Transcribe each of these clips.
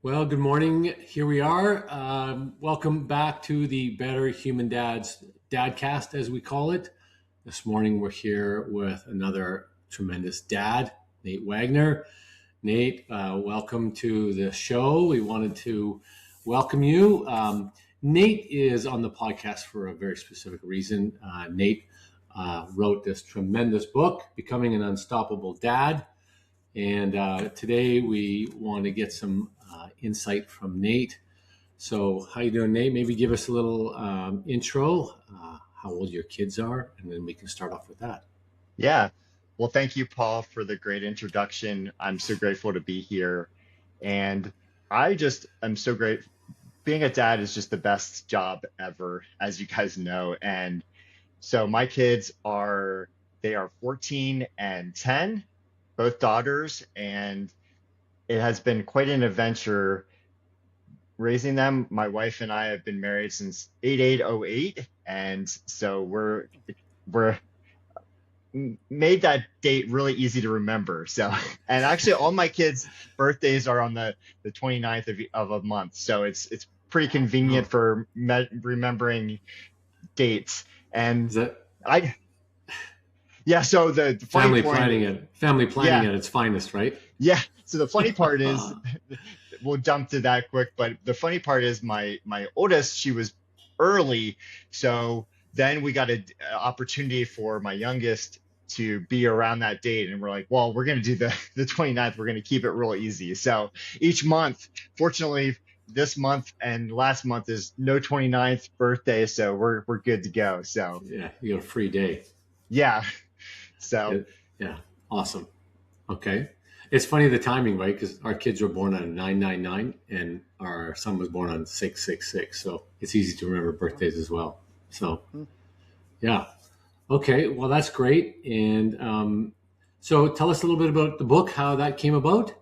Well, good morning. Here we are. Welcome back to the Better Human Dads Dadcast, as we call it. This morning, we're here with another tremendous dad, Nate Wagner. Nate, welcome to the show. We wanted to welcome you. Nate is on the podcast for a very specific reason. Nate wrote this tremendous book, Becoming an Unstoppable Dad. And today we want to get some insight from Nate. So how you doing, Nate? Maybe give us a little intro, how old your kids are, and then we can start off with that. Yeah. Well, thank you, Paul, for the great introduction. I'm so grateful to be here. And I'm so great. Being a dad is just the best job ever, as you guys know. And so my they are 14 and 10, both daughters. And it has been quite an adventure raising them. My wife and I have been married since 8808. And so we're made that date really easy to remember. So, and actually all my kids' birthdays are on the 29th of a month. So it's pretty convenient Oh, for remembering dates. And is that I, yeah, so the funny point, family planning yeah, at its finest, right? yeah. So the funny part is we'll jump to that quick, but the funny part is my oldest, she was early. So then we got an opportunity for my youngest to be around that date. And we're like, well, we're going to do the 29th. We're going to keep it real easy. So each month, fortunately, this month and last month is no 29th birthday. So we're good to go. So Yeah, you got a free day. yeah. So Yeah, awesome. Okay. It's funny the timing, right? Because our kids were born on 999 and our son was born on 666. So it's easy to remember birthdays as well. So, yeah. Okay. Well, that's great. And so tell us a little bit about the book, how that came about.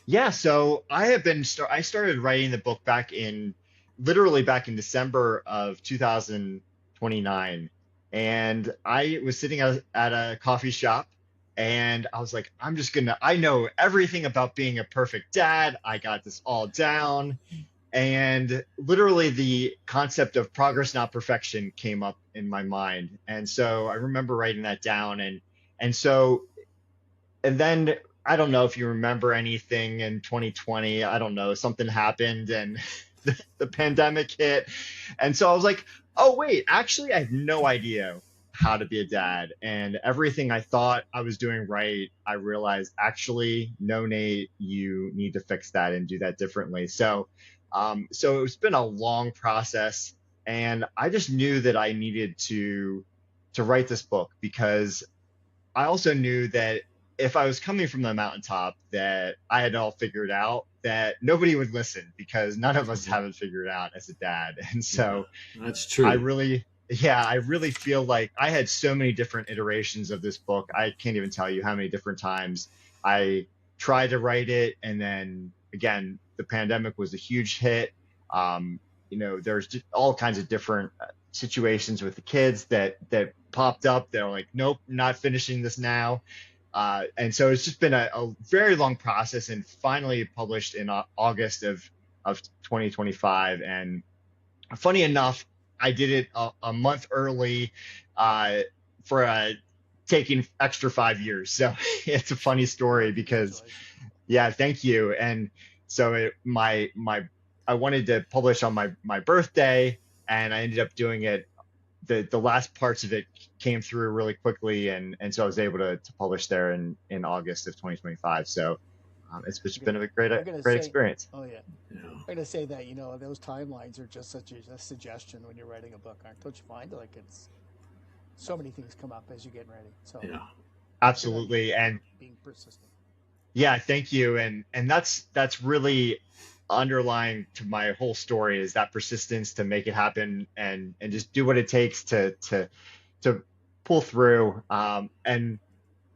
yeah, so I started writing the book literally back in December of 2029. And I was sitting at a coffee shop and I was like, I know everything about being a perfect dad. I got this all down. And literally the concept of progress, not perfection came up in my mind. And so I remember writing that down and so and then I don't know if you remember anything in 2020. I don't know, something happened and the pandemic hit. And so I was like, oh, wait, actually, I have no idea how to be a dad. And everything I thought I was doing right, I realized actually, no, Nate, you need to fix that and do that differently. So it's been a long process. And I just knew that I needed to write this book because I also knew that if I was coming from the mountaintop that I had it all figured out, that nobody would listen because none of us have it figured out as a dad. And Yeah, so that's I true. really, yeah, I really feel like I had so many different iterations of this book. I can't even tell you how many different times I tried to write it. And then again, the pandemic was a huge hit. Um, there's just all kinds of different situations with the kids that popped up. They're like, nope, not finishing this now. And so it's just been a very long process and finally published in August of 2025. And funny enough, I did it a month early uh, for taking extra 5 years. So it's a funny story because, Congratulations. yeah, thank you. And so I wanted to publish on my birthday, and I ended up doing it. The last parts of it came through really quickly, and so I was able to publish there in August of 2025. So it's I'm been gonna, a I'm gonna great say, experience. oh yeah, Yeah. I'm gonna say that those timelines are just such a suggestion when you're writing a book, aren't? Don't you find like it's so many things come up as you're getting ready. So Yeah. good on you Absolutely. for And being persistent. yeah, thank you. And that's really underlying to my whole story is that persistence to make it happen and just do what it takes to pull through. And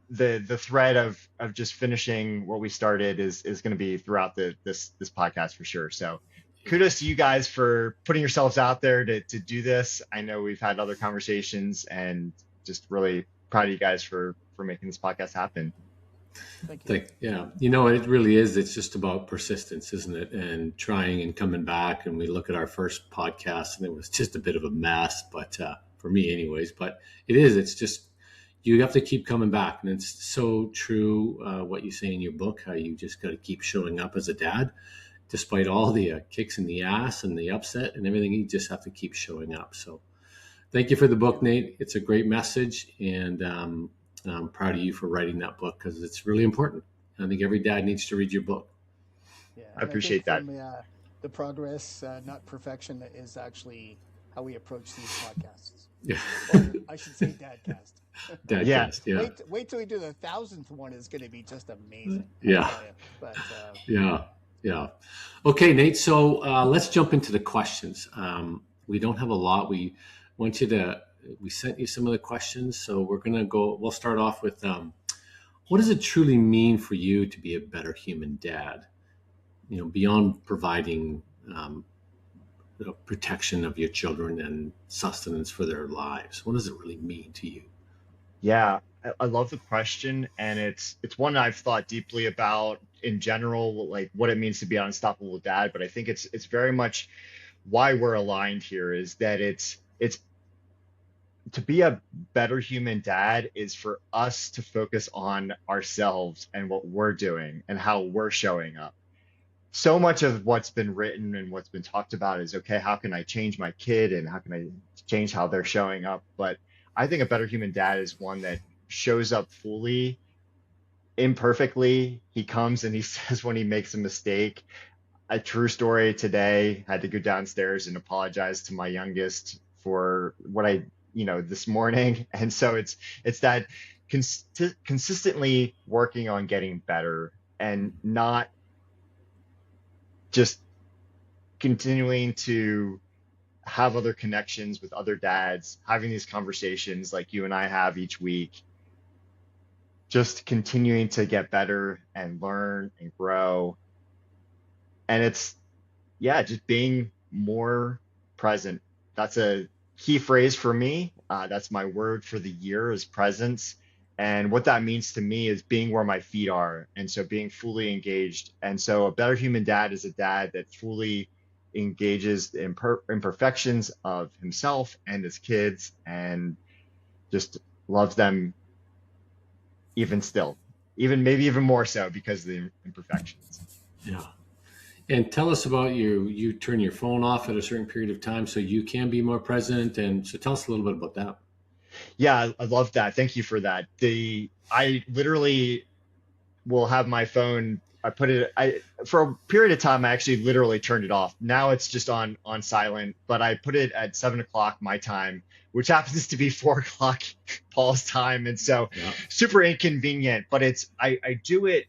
the thread of just finishing what we started is going to be throughout this podcast for sure. So kudos to you guys for putting yourselves out there to do this. I know we've had other conversations and just really proud of you guys for making this podcast happen. Thank you. Yeah, it really is. It's just about persistence, isn't it? And trying and coming back. And we look at our first podcast, and it was just a bit of a mess, but for me, anyways. But it is. It's just you have to keep coming back, and it's so true what you say in your book. How you just got to keep showing up as a dad, despite all the kicks in the ass and the upset and everything. You just have to keep showing up. So, thank you for the book, Nate. It's a great message, and I'm proud of you for writing that book because it's really important. I think every dad needs to read your book. Yeah, I appreciate that. The progress, not perfection, is actually how we approach these podcasts. Yeah. Or I should say Dadcast. Dadcast, yeah. Wait till we do the 1,000th one. Is going to be just amazing. Yeah. But Yeah. Okay, Nate. So let's jump into the questions. We don't have a lot. We sent you some of the questions, so we'll start off with what does it truly mean for you to be a better human dad? Beyond providing protection of your children and sustenance for their lives, what does it really mean to you? Yeah, I love the question, and it's one I've thought deeply about in general, like what it means to be an unstoppable dad. But I think it's very much why we're aligned here is that it's to be a better human dad is for us to focus on ourselves and what we're doing and how we're showing up. So much of what's been written and what's been talked about is, okay, how can I change my kid and how can I change how they're showing up? But I think a better human dad is one that shows up fully, imperfectly. He comes and he says when he makes a mistake. A true story today, had to go downstairs and apologize to my youngest for what I this morning. And so it's that consistently working on getting better and not just continuing to have other connections with other dads, having these conversations like you and I have each week, just continuing to get better and learn and grow. And it's, just being more present. That's a key phrase for me. That's my word for the year is presence. And what that means to me is being where my feet are. And so being fully engaged. And so a better human dad is a dad that fully engages the imperfections of himself and his kids and just loves them maybe even more so because of the imperfections. Yeah. And tell us about you turn your phone off at a certain period of time so you can be more present. And so tell us a little bit about that. Yeah, I love that. Thank you for that. I literally will have my phone, for a period of time, I actually literally turned it off. Now it's just on silent, but I put it at 7:00 my time, which happens to be 4:00 Paul's time. And so super inconvenient, but I do it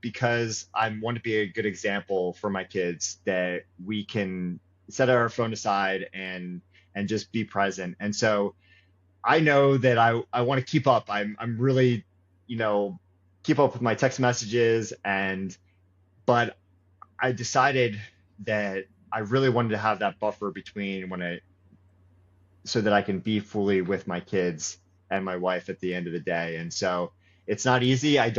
because I want to be a good example for my kids that we can set our phone aside and just be present. And so I know that I want to keep up. I'm really, keep up with my text messages but I decided that I really wanted to have that buffer between so that I can be fully with my kids and my wife at the end of the day. And so it's not easy. I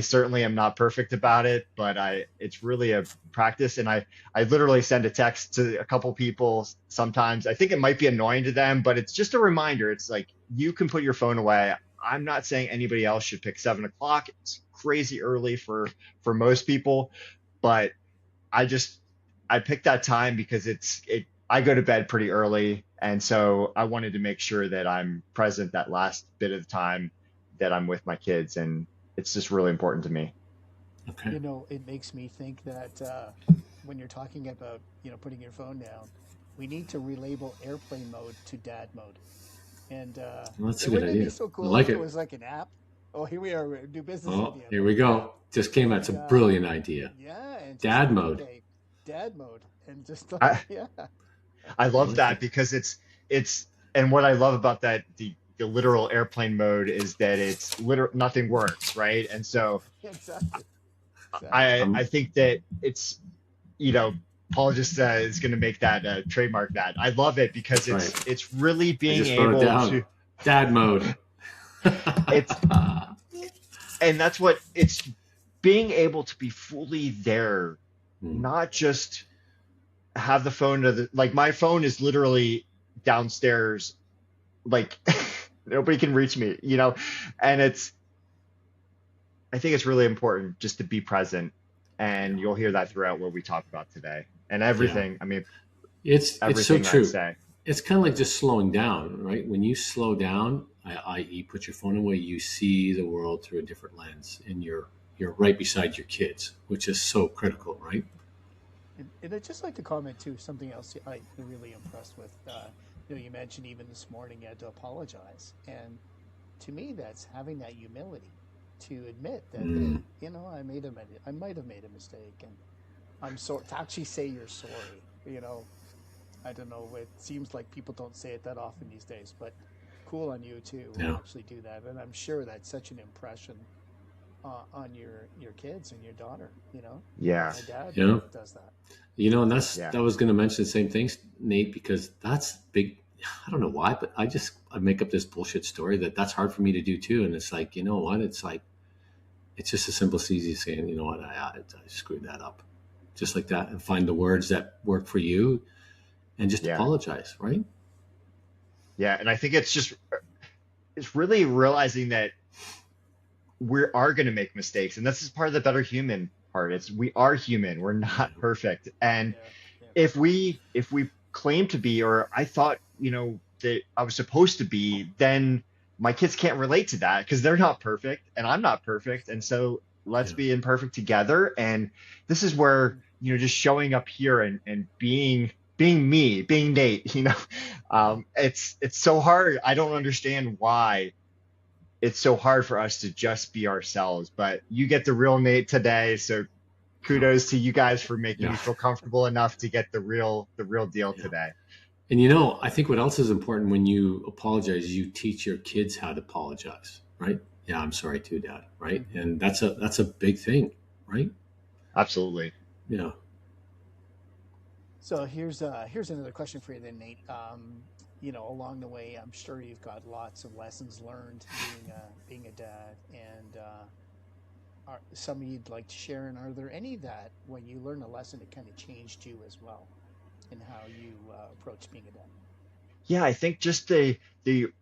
certainly am not perfect about it, but it's really a practice. And I literally send a text to a couple people sometimes. I think it might be annoying to them, but it's just a reminder. It's like, you can put your phone away. I'm not saying anybody else should pick 7:00. It's crazy early for most people, but I picked that time because I go to bed pretty early. And so I wanted to make sure that I'm present that last bit of time that I'm with my kids, and it's just really important to me. Okay. It makes me think that when you're talking about, putting your phone down, we need to relabel airplane mode to dad mode. And that's a good idea. Be so cool I like if it. It was like an app. Oh, here we are, new business idea. Here we go. Just came out. It's a brilliant idea. Yeah. And dad mode. Dad mode. And just I love that because it's and what I love about that the literal airplane mode is that it's nothing works, right? And so exactly. I think that it's Paul just is going to make that trademark that. I love it because it's really being able to dad mode. and that's what it's being able to be fully there, Mm. not just have the phone to the, like my phone is literally downstairs, like nobody can reach me, and I think it's really important just to be present, Yeah. and you'll hear that throughout what we talk about today and Yeah. everything. I mean, It's so everything I true. say. It's kind of like just slowing down, right? When you slow down, i.e., put your phone away, you see the world through a different lens, and you're right beside your kids, which is so critical, right? And I'd just like to comment too, something else I'm really impressed with. You mentioned even this morning you had to apologize. And to me, that's having that humility to admit that, Mm. hey, I might have made a mistake, and I'm sorry, to actually say you're sorry. I don't know. It seems like people don't say it that often these days, but cool on you to Yeah. actually do that. And I'm sure that's such an impression on your kids and your daughter. Yeah, My dad Yeah. does that. And yeah, that was going to mention the same things, Nate, because that's big. I don't know why, but I make up this bullshit story that's hard for me to do too. And it's like, you know what? It's like, it's just as simple as easy as saying, you know what? I screwed that up, just like that, and find the words that work for you and just yeah, apologize, right? yeah. And I think it's really realizing that we are going to make mistakes, and this is part of the better human part. It's we are human. We're not Yeah. perfect, and Yeah, yeah. if we claim to be, or I thought, that I was supposed to be, then my kids can't relate to that because they're not perfect and I'm not perfect. And so let's Yeah. be imperfect together. And this is where, just showing up here and being me, being Nate, it's so hard. I don't understand why it's so hard for us to just be ourselves, but you get the real Nate today. So Yeah. kudos to you guys for making Yeah. me feel comfortable enough to get the real deal Yeah. today. And I think what else is important when you apologize, you teach your kids how to apologize, right? Yeah, I'm sorry too, Dad, right? Mm-hmm. And that's a big thing, right? Absolutely. Yeah. So here's another question for you then, Nate. Along the way, I'm sure you've got lots of lessons learned being a dad, and are some you'd like to share? And are there any that when you learn a lesson, it kind of changed you as well in how you approach being a dad? Yeah, I think just the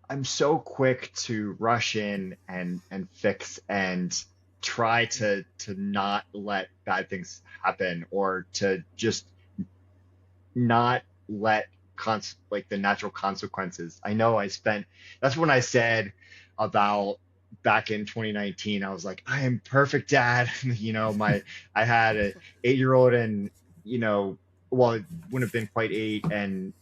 I'm so quick to rush in and fix and try to not let bad things happen, or to just not let like the natural consequences. I know that's when I said about back in 2019, I was like, I am perfect dad. I had a 8-year old, and well, it wouldn't have been quite 8, and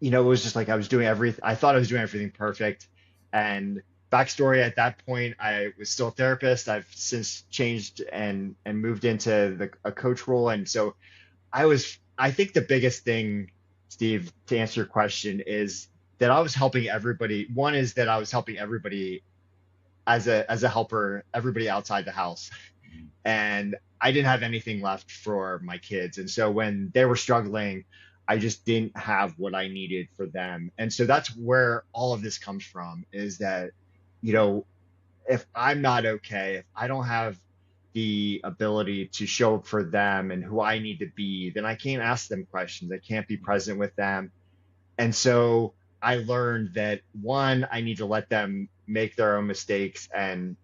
it was just like I was doing everything. I thought I was doing everything perfect. And backstory, at that point, I was still a therapist. I've since changed and moved into a coach role. And so I think the biggest thing, Steve, to answer your question, is that I was helping everybody. One is that I was helping everybody as a helper, everybody outside the house. And I didn't have anything left for my kids. And so when they were struggling, I just didn't have what I needed for them. And so that's where all of this comes from, is that, you know, if I'm not okay, if I don't have the ability to show up for them and who I need to be, then I can't ask them questions. I can't be present with them. And so I learned that, one, I need to let them make their own mistakes and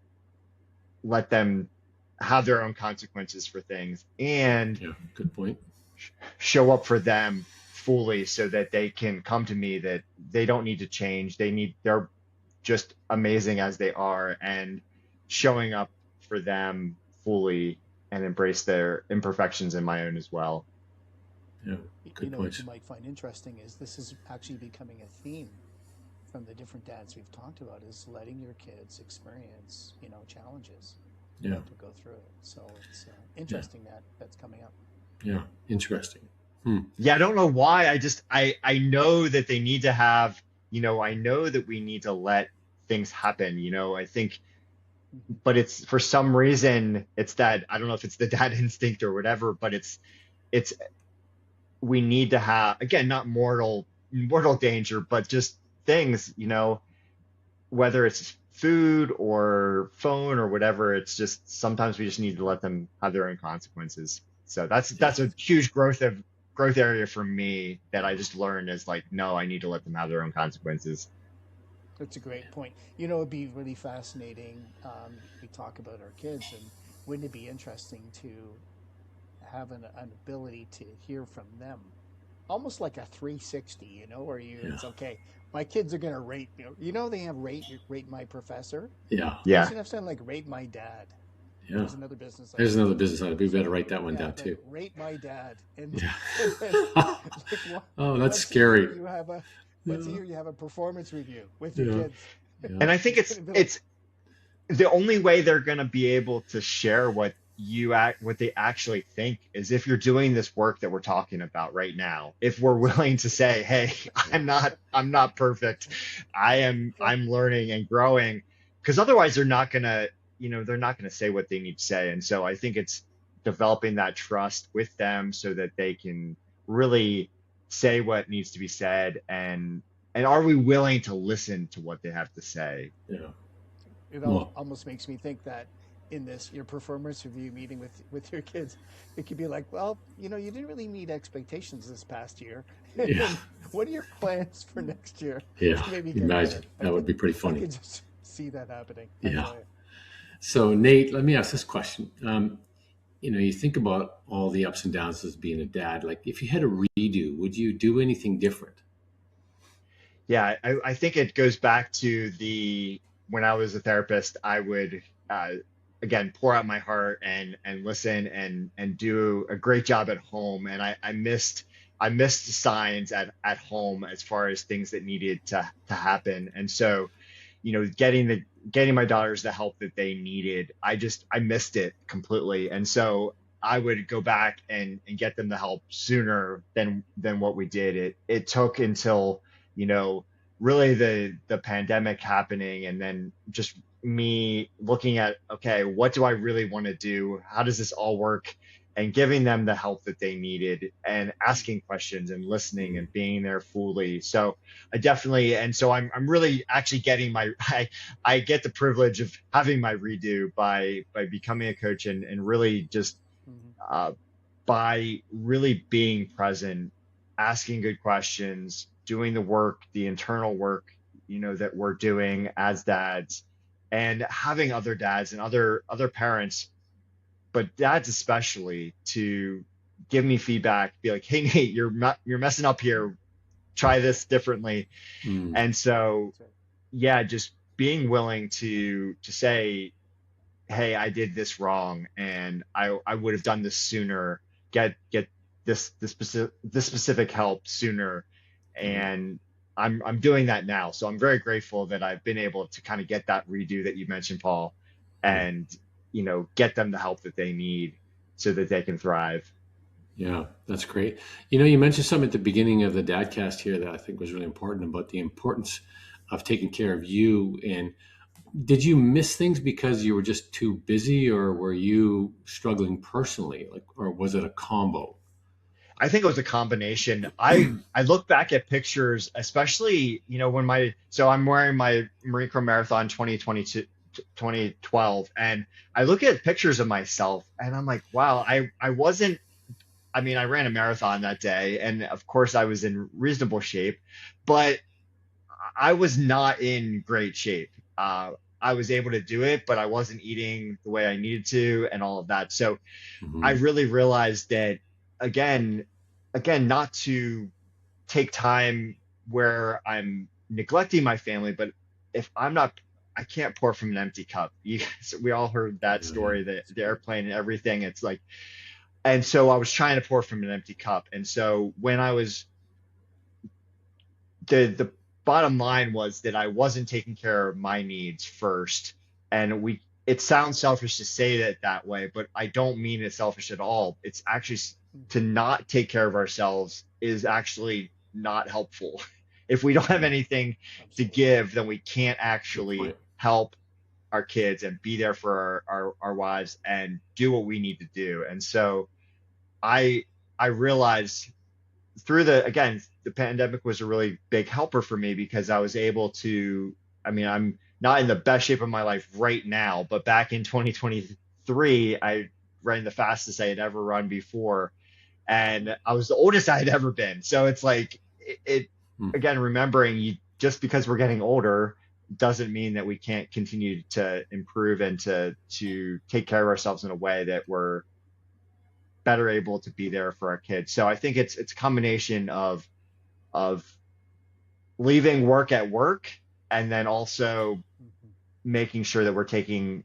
let them have their own consequences for things, and Yeah. Good point. show up for them fully so that they can come to me, that they don't need to change. They're just amazing as they are, and showing up for them fully and embrace their imperfections and my own as well. Yeah. Good What points. you might find interesting is this is actually becoming a theme from the different dads we've talked about, is letting your kids experience, challenges, Yeah. to go through it. So it's Yeah. interesting that that's coming up. Yeah. Interesting. Yeah, I don't know why. I know that they need to have, I know that we need to let things happen, I think, Mm-hmm. but it's for some reason it's that, I don't know if it's the dad instinct or whatever, but it's we need to have, again, not mortal danger, but just things, whether it's food or phone or whatever, it's just sometimes we just need to let them have their own consequences. So Yeah. that's a huge growth area for me that I just learned is like, no, I need to let them have their own consequences. That's a great point. You know, it'd be really fascinating. We talk about our kids, and wouldn't it be interesting to have an ability to hear from them, almost like a 360, you know, where you Yeah. it's okay. My kids are gonna rate me. You know, they have rate my professor. Yeah. Why Yeah. does it have something like rate my dad? Yeah. There's another business like There's that. another business idea. We better So write that one yeah, down like too. rate my dad, and Yeah. and then like Oh, that's once a year scary. you have a once a Yeah. year you have a performance review with your Yeah. kids. Yeah. And I think It's gonna be like, it's the only way they're going to be able to share what they actually think is if you're doing this work that we're talking about right now. If we're willing to say, "Hey, Yeah. I'm not perfect. okay, I'm learning and growing," because otherwise they're not going to say what they need to say. And so I think it's developing that trust with them so that they can really say what needs to be said, and are we willing to listen to what they have to say? Yeah. it Well, almost makes me think that in this your performance review meeting with your kids, it could be like, well, you know, you didn't really meet expectations this past year, yeah. and what are your plans for next year Yeah. to maybe get Imagine better? that would be pretty I funny. could just see that happening. I Yeah. tell you. So, Nate, let me ask this question. You think about all the ups and downs as being a dad. Like, if you had a redo, would you do anything different? Yeah, I think it goes back to the when I was a therapist, I would uh, again pour out my heart and listen and do a great job at home. And I missed signs at home as far as things that needed to happen. And so, getting my daughters the help that they needed, I missed it completely. And so I would go back and get them the help sooner than what we did. It took until you know really the pandemic happening and then just me looking at, okay, what do I really want to do, how does this all work, and giving them the help that they needed and asking questions and listening Mm, and being there fully. So I definitely, and so I'm really actually getting my I get the privilege of having my redo by becoming a coach and really just Hmm. uh, by really being present, asking good questions, doing the work, the internal work, that we're doing as dads, and having other dads and other parents, but dads especially, to give me feedback, be like, "Hey, Nate, you're messing up here. Try this differently." mm, And so, That's right. yeah, just being willing to say, "Hey, I did this wrong, and I would have done this sooner. Get this specific help sooner." mm, And I'm doing that now. So I'm very grateful that I've been able to kind of get that redo that you mentioned, Paul, yeah. and get them the help that they need so that they can thrive. Yeah, that's great. You mentioned something at the beginning of the Dadcast here that I think was really important about the importance of taking care of you. And did you miss things because you were just too busy, or were you struggling personally, like, or was it a combo? I think it was a combination. I look back at pictures, especially, when so I'm wearing my Marine Corps Marathon 2022 2012, and I look at pictures of myself and I'm like, wow, I wasn't, I mean, I ran a marathon that day and of course I was in reasonable shape, but I was not in great shape. I was able to do it, but I wasn't eating the way I needed to and all of that. So I Hmm. really realized that again, not to take time where I'm neglecting my family, but if I'm not, I can't pour from an empty cup. We all heard that Yeah, yeah, story, that's the great. airplane and everything. It's like, and so I was trying to pour from an empty cup. And so when I was, the bottom line was that I wasn't taking care of my needs first. And it sounds selfish to say that way, but I don't mean it selfish at all. It's actually to Hmm. not take care of ourselves is actually not helpful. If we don't have Yeah, anything to Absolutely. give, then we can't good actually point. help our kids and be there for our wives and do what we need to do. And so I I realized through the pandemic was a really big helper for me because I mean, I'm not in the best shape of my life right now, but back in 2023, I ran the fastest I had ever run before, and I was the oldest I had ever been. So it's like it Hmm. again, remembering you just because we're getting older doesn't mean that we can't continue to improve and to take care of ourselves in a way that we're better able to be there for our kids. So I think it's a combination of leaving work at work and then also Mhm. making sure that we're taking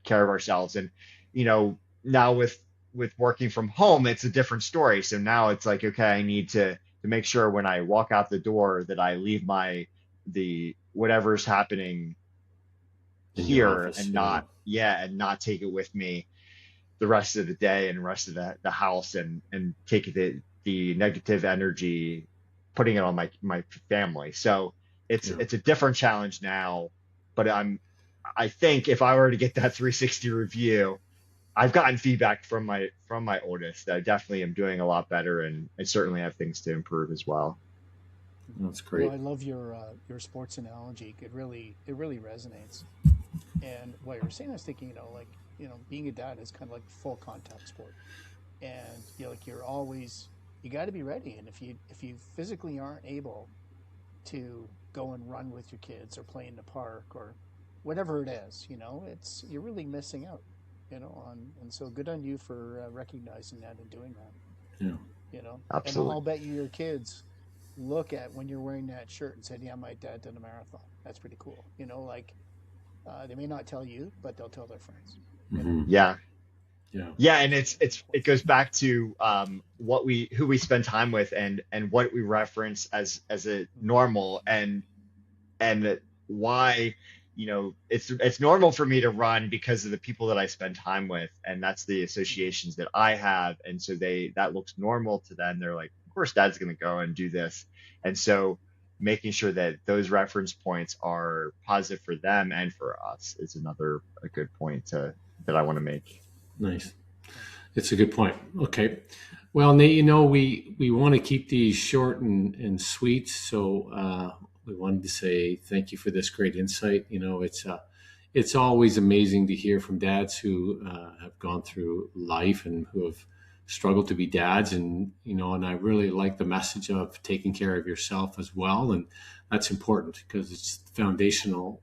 care of ourselves. And now with working from home, it's a different story. So now it's like, okay, I need to make sure when I walk out the door that I leave my the whatever's happening In your here office, and yeah. not take it with me the rest of the day and the rest of the house and take the negative energy, putting it on my family. So Yeah. it's a different challenge now, but I think if I were to get that 360 review, I've gotten feedback from my oldest that I definitely am doing a lot better, and I certainly have things to improve as well. That's You know, great. I love your sports analogy. It really resonates. And what you're saying, I was thinking, like, being a dad is kind of like full contact sport, and like you got to be ready. And if you physically aren't able to go and run with your kids or play in the park or whatever it is, it's you're really missing out, and so good on you for recognizing that and doing that, Yeah. and Absolutely. I'll bet you your kids look at when you're wearing that shirt and said, yeah, my dad did a marathon. That's pretty cool. Like they may not tell you, but they'll tell their friends, you know? Hmm. Yeah. Yeah. Yeah, and So that's it important. goes back to what we who we spend time with and what we reference as a Mm-hmm. normal and why it's normal for me to run because of the people that I spend time with, and that's the Mm-hmm. associations that I have, and so that looks normal to them. They're like, of course dad's going to go and do this. And so making sure that those reference points are positive for them and for us is another a good point to that I want to make. Nice. Yeah. It's a good point. Okay. Well, Nate, we want to keep these short and sweet. So we wanted to say thank you for this great insight. It's always amazing to hear from dads who have gone through life and who have struggled to be dads. And I really like the message of taking care of yourself as well. And that's important because it's foundational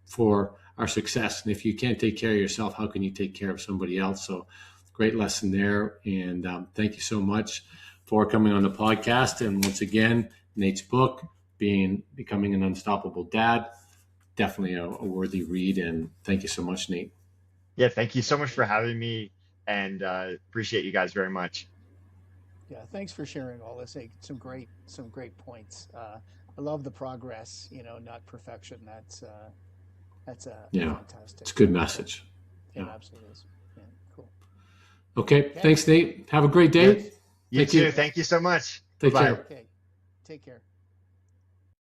for our success. And if you can't take care of yourself, how can you take care of somebody else? So great lesson there. And thank you so much for coming on the podcast. And once again, Nate's book, Becoming an Unstoppable Dad, definitely a worthy read. And thank you so much, Nate. Yeah, thank you so much for having me, and appreciate you guys very much. Yeah, thanks for sharing all this. Hey, some great points. I love the progress, not perfection. That's a Yeah, fantastic it's a good thing. message. It Yeah. absolutely is. Yeah, cool. Okay. Okay, Thanks, Nate. Have a great Yeah, day. you Thank too. you. Thank you so much. Bye Take bye. care. okay. Take care.